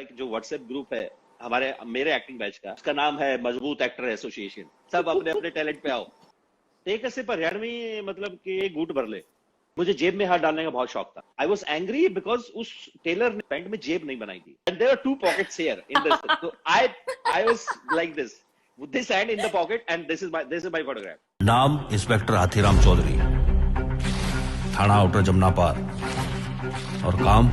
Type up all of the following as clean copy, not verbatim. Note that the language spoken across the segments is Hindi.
एक जो व्हाट्सएप ग्रुप है हमारे मेरे एक्टिंग बैच का, उसका नाम है मजबूत एक्टर एसोसिएशन। सब अपने अपने टैलेंट पे आओ। एक ऐसे पर हरियाणवी मतलब कि गुट भर ले। मुझे जेब में हाथ डालने का बहुत शौक था। आई वॉज एंग्री बिकॉज उस टेलर ने पैंट में जेब नहीं बनाई थी and there are two pockets here in this. तो I was like this with this hand in the pocket and this is my photograph. नाम इंस्पेक्टर हाथीराम चौधरी, थाना आउटर जमुना पार, और काम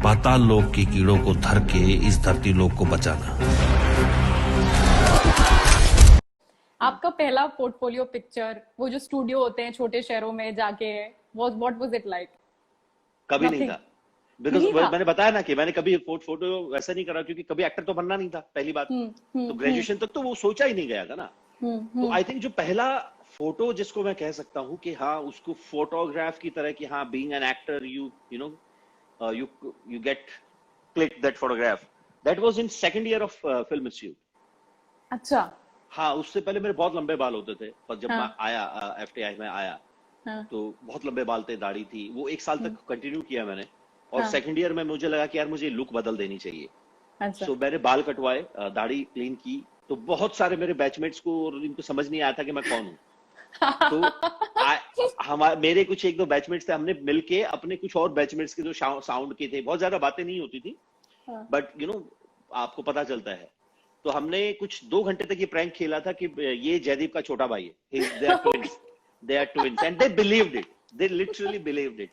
पाताल लोक की कीड़ों को धर के इस धरती लोक को बचाना। आपका पहला पोर्टफोलियो पिक्चर, वो जो स्टूडियो होते हैं छोटे शहरों में जाके, व्हाट वाज इट लाइक? कभी नहीं था, बिकॉज मैंने बताया ना कि मैंने कभी फोटो वैसा नहीं करा, क्योंकि कभी एक्टर तो बनना नहीं था पहली बात। तो ग्रेजुएशन तक तो वो सोचा ही नहीं गया था ना। तो आई थिंक जो पहला फोटो जिसको मैं कह सकता हूँ कि हाँ उसको फोटोग्राफ की तरह कि हाँ being an actor you know you get click that photograph, that was in second year of film institute. अच्छा। हाँ, उससे पहले मेरे बहुत लंबे बाल होते थे, पर जब मैं आया एफटीआई में आया तो बहुत लंबे बाल थे, दाढ़ी थी। वो एक साल तक कंटिन्यू किया मैंने, और सेकंड ईयर में मुझे लगा कि यार मुझे लुक बदल देनी चाहिए। अच्छा। सो मैंने बाल कटवाए, दाढ़ी क्लीन की। तो बहुत सारे मेरे बैचमेट्स को इनको समझ नहीं आया था कि मैं कौन हूँ। तो मेरे कुछ एक दो बैचमेट्स थे, हमने मिलके अपने कुछ और बैचमेट्स के जो साउंड के थे, बहुत ज्यादा बातें नहीं होती थी बट आपको पता चलता है। तो हमने कुछ 2 घंटे तक ये प्रैंक खेला था कि ये जयदीप का छोटा भाई है, they are twins and they believed it, they literally believed it.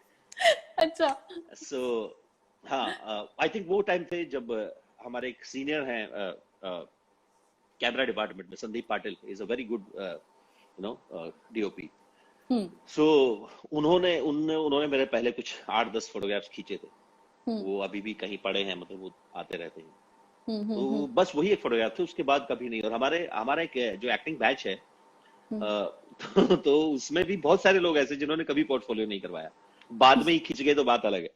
अच्छा। So हाँ, आई थिंक वो टाइम थे जब हमारे एक सीनियर हैं कैमरा डिपार्टमेंट में, Sandeep Patil is a very good DOP. सो उन्होंने मेरे पहले कुछ 8-10 फोटोग्राफ्स खींचे थे। वो अभी भी कहीं पड़े हैं, मतलब वो आते रहते हैं। तो बस वही एक फोटोग्राफ थे, उसके बाद कभी नहीं। और हमारा एक जो एक्टिंग बैच है तो उसमें भी बहुत सारे लोग ऐसे जिन्होंने कभी पोर्टफोलियो नहीं करवाया, बाद में ही खींच गए तो बात अलग है।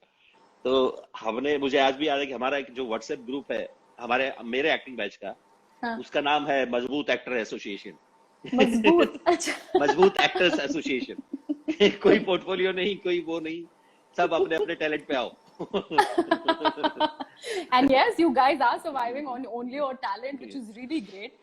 तो मुझे आज भी याद है कि हमारा एक जो व्हाट्सएप ग्रुप है मेरे एक्टिंग बैच का, उसका नाम है मजबूत एक्टर एसोसिएशन। मजबूत। अच्छा। मजबूत एक्टर्स एसोसिएशन। कोई पोर्टफोलियो नहीं, कोई वो नहीं, सब अपने अपने टैलेंट पे आओ। And yes, you guys are surviving on only your talent, which is really great.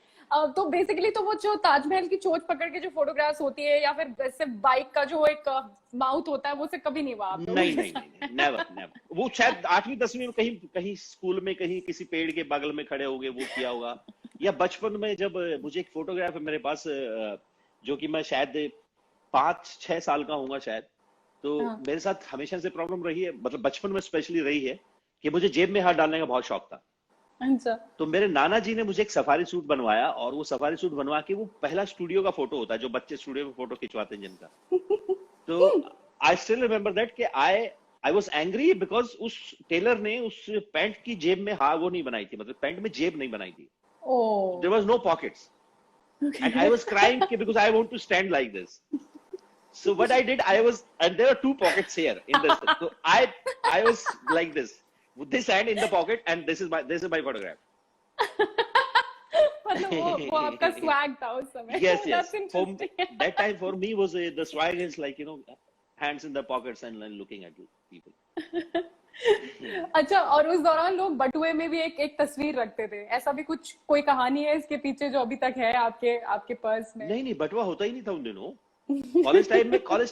तो बेसिकली तो वो जो ताजमहल की चोट पकड़ के जो फोटोग्राफ्स होती है, या फिर जैसे बाइक का जो एक माउथ होता है, वो से कभी नहीं हुआ आप लोगों के साथ? नहीं, नेवर। वो शायद 8वीं 10वीं में कहीं स्कूल में कहीं किसी पेड़ के बगल में खड़े हो गए, वो किया होगा। या बचपन में जब मुझे एक फोटोग्राफ है मेरे पास, जो कि मैं शायद 5-6 साल का होऊंगा शायद। तो मेरे साथ हमेशा से प्रॉब्लम रही है, मतलब बचपन में स्पेशली रही है, कि मुझे जेब में हाथ डालने का बहुत शौक था। अच्छा। तो मेरे नाना जी ने मुझे एक सफारी सूट बनवाया, और वो सफारी सूट बनवा के, वो पहला स्टूडियो का फोटो होता है जो बच्चे स्टूडियो में फोटो खिंचवाते हैं जिनका। तो आई स्टिल रिमेम्बर दैट कि आई वाज एंग्री बिकॉज उस टेलर ने उस पैंट की जेब में वो नहीं बनाई थी, मतलब पैंट में जेब नहीं बनाई थी। There was no pockets and I was crying because I want to stand like this. So what I did, and there are 2 pockets here in this. So I was like this, with this hand in the pocket, and this is my photograph. मतलब वो आपका swag था उस समय। Yes. That's interesting. That time for me was the swag is like hands in the pockets and looking at people. अच्छा, और उस दौरान लोग बटुए में भी एक तस्वीर रखते थे, ऐसा भी कुछ कोई कहानी है इसके पीछे जो अभी तक है आपके पर्स में? नहीं, बटुआ होता ही नहीं था उन दिनों। कॉलेज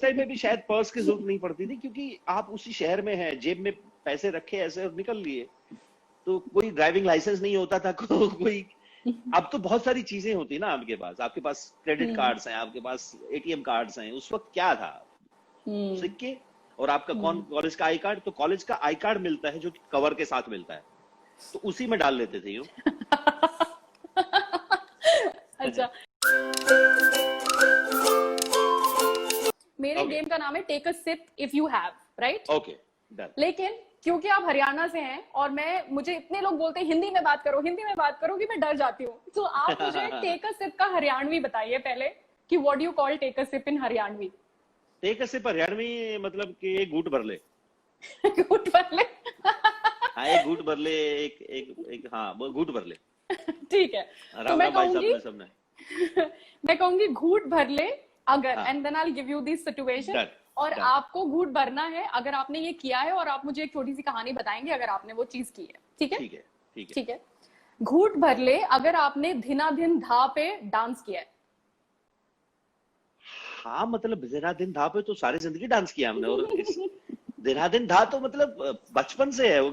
टाइम में भी शायद पर्स की जरूरत नहीं पड़ती थी, क्योंकि आप उसी शहर में हैं, जेब में पैसे रखे ऐसे और निकल लिए। तो कोई ड्राइविंग लाइसेंस नहीं होता था, कोई अब तो बहुत सारी चीजें होती ना आपके पास क्रेडिट कार्ड्स हैं, आपके पास एटीएम कार्ड्स हैं। उस वक्त क्या था, सिक्के और आपका कॉलेज का आई कार्ड। तो कॉलेज का आई कार्ड मिलता है जो कवर के साथ मिलता है, तो उसी में डाल लेते थे यूं। अच्छा। मेरे गेम का नाम है take a sip if you have, right? Okay, done. लेकिन क्योंकि आप हरियाणा से हैं और मुझे इतने लोग बोलते हैं हिंदी में बात करो कि मैं डर जाती हूँ। तो आप मुझे टेक अ सिप का हरियाणवी बताइए पहले, कि what do you call take a sip in Haryanvi? Take a sip Haryanvi मतलब कि घूट भर ले। घूट भर ले। हाँ, एक घूट भर ले, एक हाँ, वो घूट भर ले। ठीक है, तो मैं कहूंगी घूट भर ले अगर, and then I will give you this situation, और आपको घूट भरना है अगर आपने ये किया है, और आप मुझे एक छोटी सी कहानी बताएंगे अगर आपने वो चीज की है। ठीक है? ठीक है। ठीक है, घूट भर ले अगर आपने धिना धिन धा पे डांस किया है। हाँ मतलब दिन धा पे तो सारी जिंदगी डांस किया हमने, और इस दिन धा तो मतलब बचपन से है वो।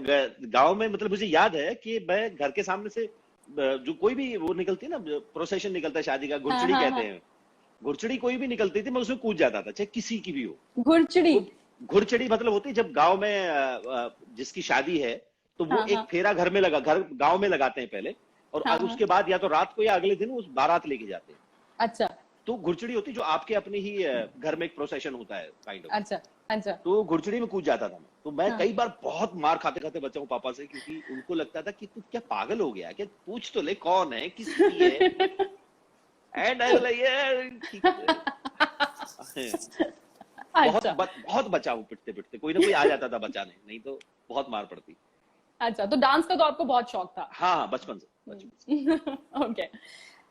गांव में मतलब मुझे याद है कि मैं घर के सामने से जो कोई भी वो निकलती है ना, प्रोसेशन निकलता है शादी का, हाँ गुरचड़ी हाँ कहते हाँ, हैं, गुरचड़ी कोई भी निकलती थी मैं उसमें कूद जाता था, चाहे किसी की भी हो। घुड़चड़ी। तो घुड़चड़ी मतलब होती है जब गांव में जिसकी शादी है तो वो हाँ एक हाँ फेरा घर गांव में लगाते हैं पहले, और हाँ हाँ, उसके बाद या तो रात को या अगले दिन उस बारात लेके जाते हैं। अच्छा तो घुड़चड़ी होती है जो आपके अपने ही घर में एक प्रोसेशन होता है काइंड ऑफ। अच्छा अच्छा। तो घुड़चड़ी में कूद जाता था मैं। तो मैं हाँ कई बार बहुत मार खाते खाते बचा हूँ पापा से, क्योंकि उनको लगता था कि तू क्या पागल हो गया क्या, पूछ तो ले कौन है किसकी है। एंड आई लाइक अच्छा बहुत बचा हूँ पिटते पिटते, कोई ना कोई आ जाता था बचाने, नहीं तो बहुत मार पड़ती। अच्छा, तो डांस का तो आपको बहुत शौक था। हाँ हाँ, बचपन से। ओके,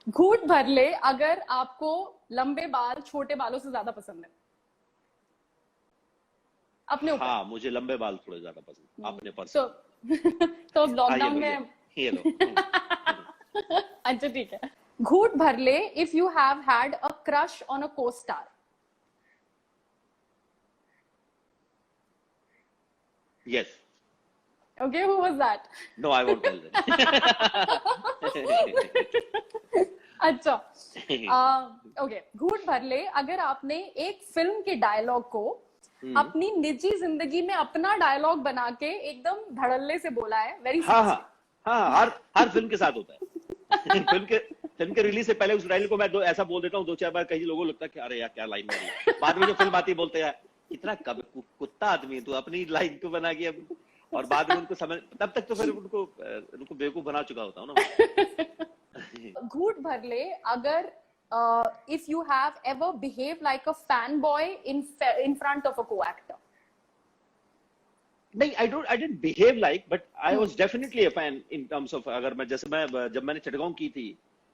घूट भर ले अगर आपको लंबे बाल छोटे बालों से ज्यादा पसंद है। अपने ऊपर। हाँ मुझे लंबे बाल थोड़े ज्यादा पसंद, अपने तो पर्सन। तो हाँ लॉकडाउन में। ये लो अच्छा ठीक है, घूट भर ले if you have had a crush on a co-star. Yes. Okay, who was that? No I won't tell अच्छा, ओके, घूट भर ले अगर आपने एक फिल्म के डायलॉग को अपनी निजी जिंदगी में अपना डायलॉग बना के एकदम धड़ल्ले से बोला है, वेरी हाँ हाँ हाँ, हर फिल्म के साथ होता है। फिल्म के रिलीज से पहले उस डायलॉग को मैं ऐसा बोल देता हूँ 2-4 बार, कई लोगों को लगता है कि अरे यार क्या लाइन मारी। बाद में जो फिल्म आती है बोलते हैं इतना कुत्ता आदमी तू, अपनी लाइन को बना के। और बाद में उनको समझ, तब तक तो फिर उनको बेवकूफ बना चुका होता हूँ ना। घूट भर ले अगर if you have ever behaved like a fanboy in front of a co-actor. नहीं, I didn't behave like, but I was definitely a fan in terms of, अगर मैं जब मैंने चिटगांव की थी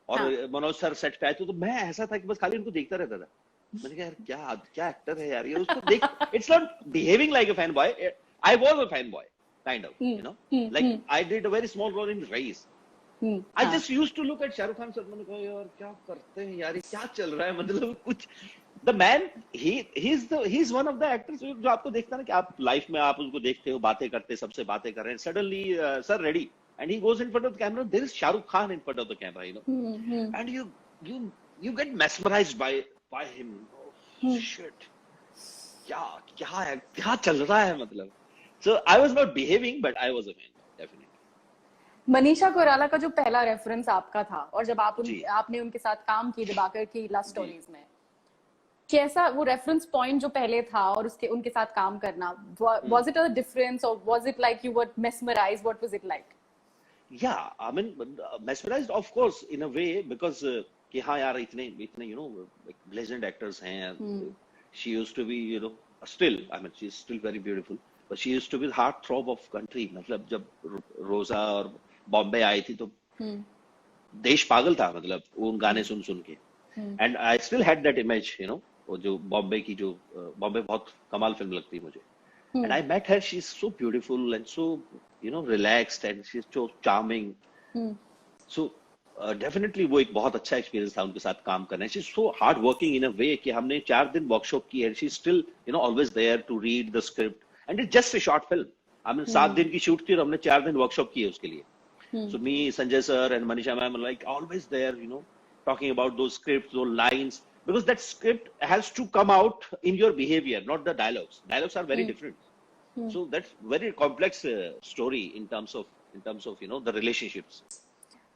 और हाँ. मनोज सर सेट पे आए तो मैं ऐसा था कि बस खाली उनको देखता रहता था। मैंने कहा यार क्या एक्टर है यार ये, उसको देख। It's not behaving like a fan boy, I was a fan boy kind of, you know, like I did a very small role in Raees. I just used to look at Shahrukh Khan sir, मैंने कहा यार क्या करते हैं यार, क्या चल रहा है, मतलब कुछ। The man, he's one of the actors जो आपको देखता है ना कि आप लाइफ में आप उनको देखते हो, बातें करते, सबसे बातें कर रहे हैं, suddenly sir ready and he goes in front of the camera, there is Shahrukh Khan in front of the camera, you know, and you get mesmerized by him. Oh, shit, क्या चल रहा है मतलब। So I was not behaving, but I was a fan, definitely. Manisha Koirala का जो पहला रेफरेंस आपका था, और जब आपने उनके साथ काम की दिबाकर की लव स्टोरीज में, कैसा वो रेफरेंस पॉइंट जो पहले था और उनके साथ काम करना, was it a difference or was it like you were mesmerized? What was it like? Yeah, I mean mesmerized of course in a way, because कि हाँ यार इतने you know legend actors हैं। She used to be, you know, still, I mean she's still very beautiful, but she used to be the heartthrob of country। मतलब जब रोजा और बॉम्बे आई थी तो देश पागल था, मतलब उन गाने सुन के। And I still had that image, you know, वो जो बॉम्बे बहुत कमाल फिल्म लगती है मुझे। And I met her, she is so beautiful and so, you know, relaxed and she is so charming. So definitely वो एक बहुत अच्छा एक्सपीरियंस था उनके साथ काम करना। She is so hard working in a way कि हमने 4 दिन वर्कशॉप की है, she is still, you know, always there to read the script and it's just a short film. हमने 7 दिन की शूट थी और हमने 4 दिन वर्कशॉप की है उसके लिए। So me, Sanjay sir and Manisha ma'am are like always there, you know, talking about those scripts, those lines, because that script has to come out in your behavior, not the dialogues. Dialogues are very different. So that's very complex story in terms of you know the relationships.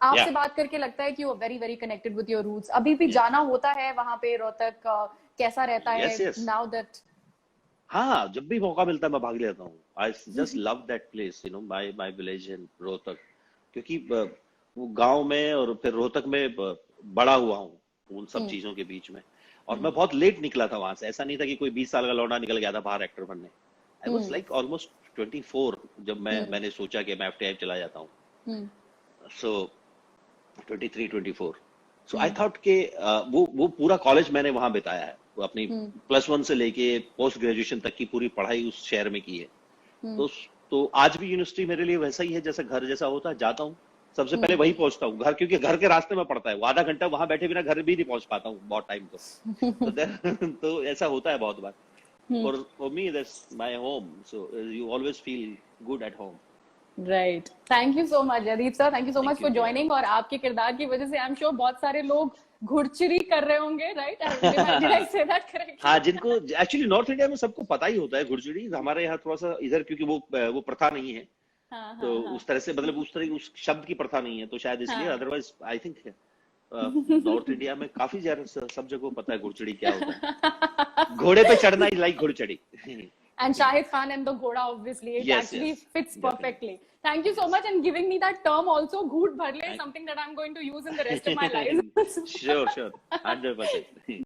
आपसे बात करके लगता है कि you are very very connected with your roots. अभी भी जाना होता है वहाँ पे रोहतक, कैसा रहता है now that? हाँ, जब भी मौका मिलता है मैं भाग लेता हूँ। I just love that place, you know, my village in Rohtak, क्योंकि वो गांव में और फिर रोहतक में बड़ा हुआ हूँ उन सब चीजों के बीच में। और मैं बहुत लेट निकला था वहां से, ऐसा नहीं था कि कोई 20 साल का लौंडा निकल गया था बाहर एक्टर बनने। आई वाज लाइक ऑलमोस्ट 24 जब मैंने सोचा कि मैं FTI चला जाता हूँ। सो 23-24, सो आई थॉट के वो पूरा कॉलेज मैंने वहां बिताया है, वो अपनी +1 से लेके पोस्ट ग्रेजुएशन तक की पूरी पढ़ाई उस शहर में की है। तो तो आज भी यूनिवर्सिटी मेरे लिए वैसा ही है, जैसा घर जैसा होता है। जाता हूँ सबसे पहले वही पहुंचता हूँ घर, क्योंकि घर के रास्ते में पड़ता है वो। आधा घंटा वहां बैठे बिना घर भी नहीं पहुंच पाता हूँ बहुत टाइम तो ऐसा होता है बहुत बार। For me, that's my home. So you always feel good at home. Right, thank you so much Jaideep sir, thank you so Thank much you, for Priya. Joining. और आपके किरदार की वजह से आई एम श्योर बहुत सारे लोग घुड़चरी कर रहे होंगे, right? Did I say that correctly? हाँ, जिनको एक्चुअली नॉर्थ इंडिया में सबको पता ही होता है घुड़चुड़ी। हमारे यहाँ थोड़ा सा इधर, क्योंकि वो प्रथा नहीं है, हाँ तो हाँ उस तरह से मतलब उस शब्द की प्रथा नहीं है, तो शायद इसलिए। हाँ otherwise I think north India में काफी ज्यादा सब जगह पता है घुड़चुड़ी क्या होता है। घोड़े पे चढ़ना इज लाइक घुड़चड़ी। And Shahid Khan and the Ghoda, obviously, it Yes, actually yes, fits definitely. perfectly. Thank you so much and giving me that term also. Ghood bharle, something that I'm going to use in the rest of my life. Sure, 100%.